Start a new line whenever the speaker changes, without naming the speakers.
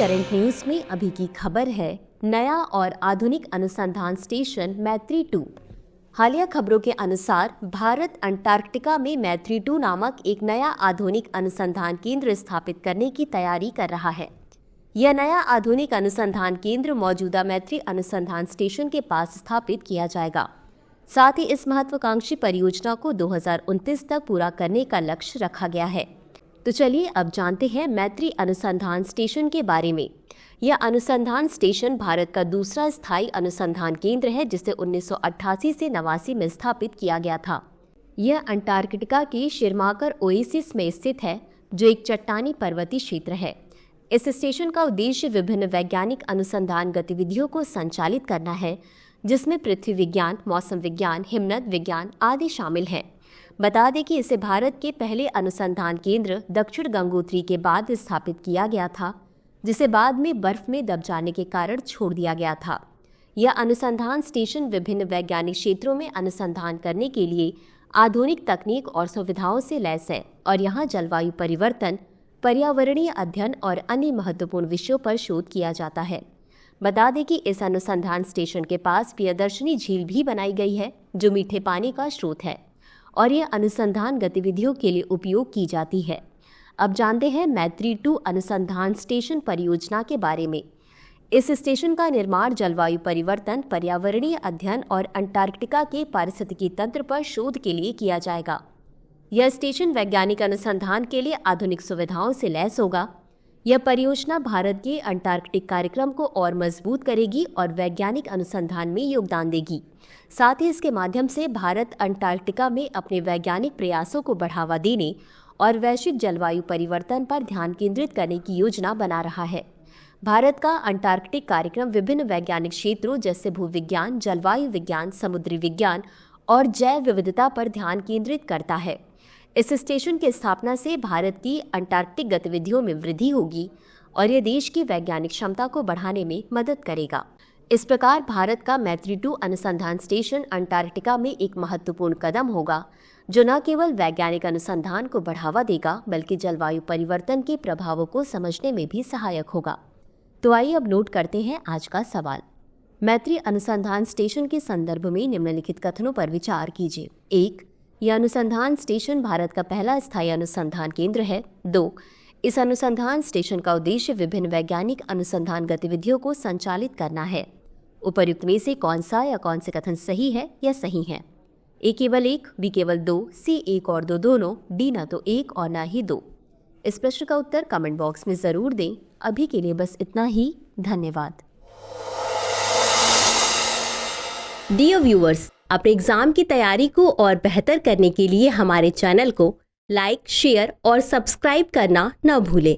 Current news में अभी की खबर है, नया और आधुनिक अनुसंधान स्टेशन मैत्री 2। हालिया खबरों के अनुसार भारत अंटार्कटिका में मैत्री 2 नामक एक नया आधुनिक अनुसंधान केंद्र स्थापित करने की तैयारी कर रहा है। यह नया आधुनिक अनुसंधान केंद्र मौजूदा मैत्री अनुसंधान स्टेशन के पास स्थापित किया जाएगा। साथ ही इस महत्वाकांक्षी परियोजना को 2029 तक पूरा करने का लक्ष्य रखा गया है। तो चलिए अब जानते हैं मैत्री अनुसंधान स्टेशन के बारे में। यह अनुसंधान स्टेशन भारत का दूसरा स्थायी अनुसंधान केंद्र है, जिसे 1988 से 89 में स्थापित किया गया था। यह अंटार्कटिका के शिरमाकर ओएसिस में स्थित है, जो एक चट्टानी पर्वतीय क्षेत्र है। इस स्टेशन का उद्देश्य विभिन्न वैज्ञानिक अनुसंधान गतिविधियों को संचालित करना है, जिसमें पृथ्वी विज्ञान, मौसम विज्ञान, हिमनद विज्ञान आदि शामिल हैं। बता दें कि इसे भारत के पहले अनुसंधान केंद्र दक्षिण गंगोत्री के बाद स्थापित किया गया था, जिसे बाद में बर्फ में दब जाने के कारण छोड़ दिया गया था। यह अनुसंधान स्टेशन विभिन्न वैज्ञानिक क्षेत्रों में अनुसंधान करने के लिए आधुनिक तकनीक और सुविधाओं से लैस है और यहाँ जलवायु परिवर्तन, पर्यावरणीय अध्ययन और अन्य महत्वपूर्ण विषयों पर शोध किया जाता है। बता दें कि इस अनुसंधान स्टेशन के पास प्रियदर्शनी झील भी बनाई गई है, जो मीठे पानी का स्रोत है और यह अनुसंधान गतिविधियों के लिए उपयोग की जाती है। अब जानते हैं मैत्री 2 अनुसंधान स्टेशन परियोजना के बारे में। इस स्टेशन का निर्माण जलवायु परिवर्तन, पर्यावरणीय अध्ययन और अंटार्कटिका के पारिस्थितिकी तंत्र पर शोध के लिए किया जाएगा। यह स्टेशन वैज्ञानिक अनुसंधान के लिए आधुनिक सुविधाओं से लैस होगा। यह परियोजना भारत के अंटार्कटिक कार्यक्रम को और मजबूत करेगी और वैज्ञानिक अनुसंधान में योगदान देगी। साथ ही इसके माध्यम से भारत अंटार्कटिका में अपने वैज्ञानिक प्रयासों को बढ़ावा देने और वैश्विक जलवायु परिवर्तन पर ध्यान केंद्रित करने की योजना बना रहा है। भारत का अंटार्कटिक कार्यक्रम विभिन्न वैज्ञानिक क्षेत्रों जैसे भूविज्ञान, जलवायु विज्ञान, समुद्री विज्ञान और जैव विविधता पर ध्यान केंद्रित करता है। इस स्टेशन की स्थापना से भारत की अंटार्कटिक गतिविधियों में वृद्धि होगी और यह देश की वैज्ञानिक क्षमता को बढ़ाने में मदद करेगा। इस प्रकार भारत का मैत्री 2 अनुसंधान स्टेशन अंटार्कटिका में एक महत्वपूर्ण कदम होगा, जो न केवल वैज्ञानिक अनुसंधान को बढ़ावा देगा, बल्कि जलवायु परिवर्तन के प्रभावों को समझने में भी सहायक होगा। तो आइए अब नोट करते हैं आज का सवाल। मैत्री अनुसंधान स्टेशन के संदर्भ में निम्नलिखित कथनों पर विचार कीजिए। 1. यह अनुसंधान स्टेशन भारत का पहला स्थायी अनुसंधान केंद्र है। 2. इस अनुसंधान स्टेशन का उद्देश्य विभिन्न वैज्ञानिक अनुसंधान गतिविधियों को संचालित करना है। उपर्युक्त में से कौन सा या कौन से कथन सही है या सही है? ए केवल 1, बी केवल 2, सी 1 और 2 दोनों, डी न तो 1 और न ही 2। इस प्रश्न का उत्तर कमेंट बॉक्स में जरूर दें। अभी के लिए बस इतना ही। धन्यवाद। डियर व्यूअर्स, अपने एग्जाम की तैयारी को और बेहतर करने के लिए हमारे चैनल को लाइक, शेयर और सब्सक्राइब करना न भूलें।